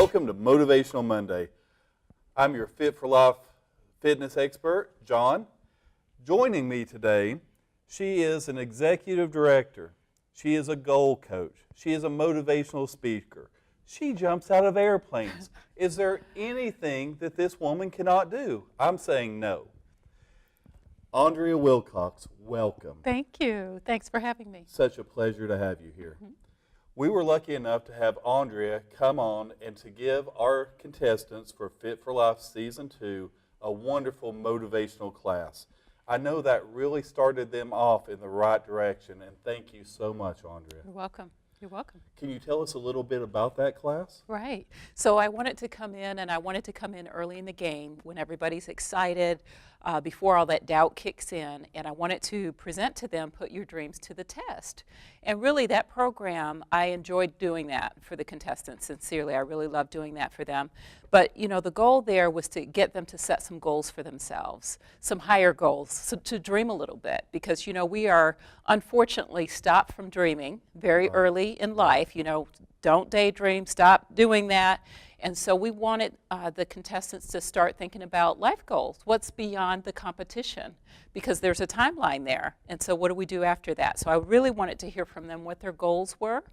Welcome to Motivational Monday. I'm your Fit4Life fitness expert, John. Joining me today, she is an executive director. She is a goal coach. She is a motivational speaker. She jumps out of airplanes. Is there anything that this woman cannot do? I'm saying no. Aundrea Wilcox, welcome. Thank you. Thanks for having me. Such a pleasure to have you here. We were lucky enough to have Aundrea come on and to give our contestants for Fit4Life Season 2 a wonderful motivational class. I know that really started them off in the right direction, and thank you so much, Aundrea. You're welcome. You're welcome. Can you tell us a little bit about that class? Right. So I wanted to come in, and I wanted to come in early in the game when everybody's excited, before all that doubt kicks in, and I wanted to present to them, put your dreams to the test. And really that program, I enjoyed doing that for the contestants, sincerely. I really loved doing that for them. But, you know, the goal there was to get them to set some goals for themselves, some higher goals, so to dream a little bit. Because, you know, we are unfortunately stopped from dreaming very early in life. You know, don't daydream, stop doing that. And so we wanted the contestants to start thinking about life goals. What's beyond the competition? Because there's a timeline there. And so what do we do after that? So I really wanted to hear from them what their goals were.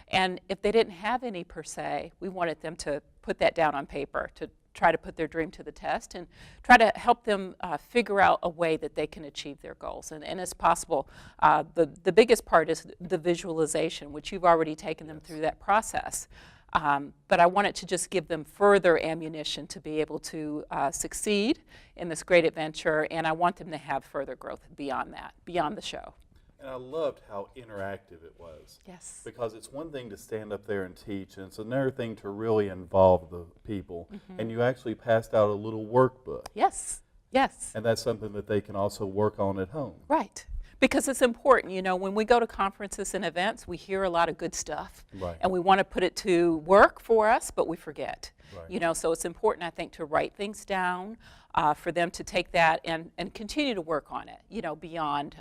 And if they didn't have any per se, we wanted them to put that down on paper, to try to put their dream to the test and try to help them figure out a way that they can achieve their goals. And as possible, the biggest part is the visualization, which you've already taken them through that process. But I wanted to just give them further ammunition to be able to succeed in this great adventure, and I want them to have further growth beyond that, beyond the show. And I loved how interactive it was. Yes. Because it's one thing to stand up there and teach, and it's another thing to really involve the people. And you actually passed out a little workbook. Yes, yes. And that's something that they can also work on at home. Right. Because it's important, you know, when we go to conferences and events, we hear a lot of good stuff. Right. And we want to put it to work for us, but we forget. Right. You know, so it's important, I think, to write things down, for them to take that and continue to work on it, you know, beyond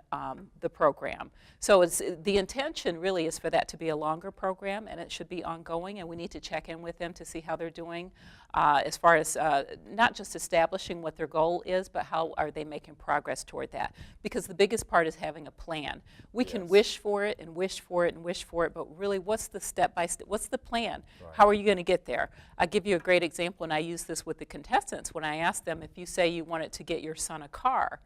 the program. So the intention really is for that to be a longer program, and it should be ongoing, and we need to check in with them to see how they're doing as far as not just establishing what their goal is, but how are they making progress toward that. Because the biggest part is having a plan. We can wish for it and wish for it and wish for it, but really what's the step-by-step, what's the plan? Right. How are you going to get there? I'll give you a great example, and I use this with the contestants when I ask them, if you say you wanted to get your son a car,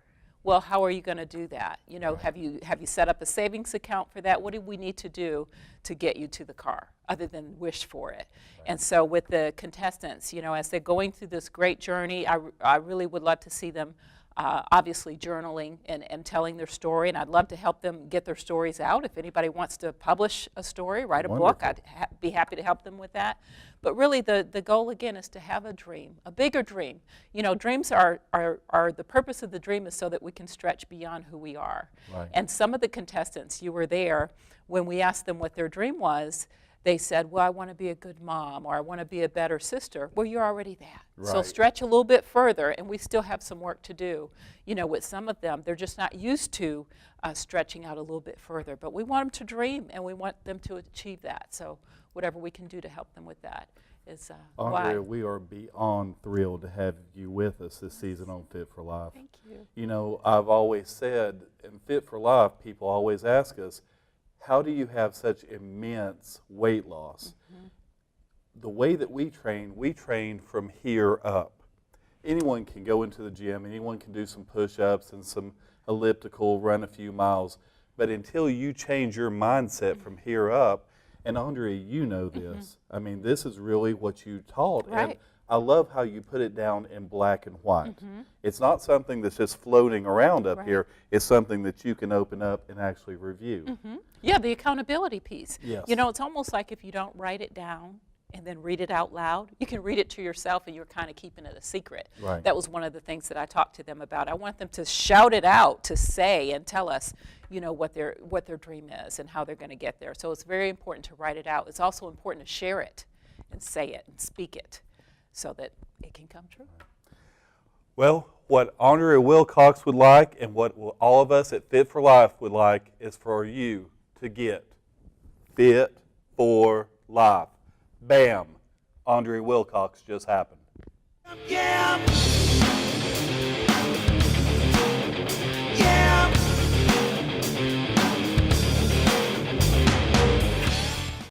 well, how are you going to do that? You know, have you set up a savings account for that? What do we need to do to get you to the car other than wish for it? Right. And so with the contestants, you know, as they're going through this great journey, I really would love to see them obviously journaling and telling their story, and I'd love to help them get their stories out. If anybody wants to publish a story, write a book, I'd be happy to help them with that. But really the goal again is to have a dream, a bigger dream. You know, dreams are the purpose of the dream is so that we can stretch beyond who we are. Right. And some of the contestants, you were there, when we asked them what their dream was, they said, well, I want to be a good mom, or I want to be a better sister. Well, you're already that. Right. So stretch a little bit further, and we still have some work to do. You know, with some of them, they're just not used to stretching out a little bit further. But we want them to dream, and we want them to achieve that. So whatever we can do to help them with that is why. Aundrea, we are beyond thrilled to have you with us this season on Fit4Life. Thank you. You know, I've always said, in Fit4Life, people always ask us, how do you have such immense weight loss? The way that we train from here up. Anyone can go into the gym, anyone can do some push-ups and some elliptical, run a few miles, but until you change your mindset from here up, and Aundrea, you know this, I mean, this is really what you taught. Right. And I love how you put it down in black and white. It's not something that's just floating around up here. It's something that you can open up and actually review. Yeah, the accountability piece. Yes. You know, it's almost like if you don't write it down and then read it out loud, you can read it to yourself and you're kind of keeping it a secret. Right. That was one of the things that I talked to them about. I want them to shout it out, to say and tell us, you know, what their dream is and how they're going to get there. So it's very important to write it out. It's also important to share it and say it and speak it, so that it can come true. Well, what Aundrea Wilcox would like, and what all of us at Fit4Life would like, is for you to get Fit4Life. Bam. Aundrea Wilcox just happened. Yeah.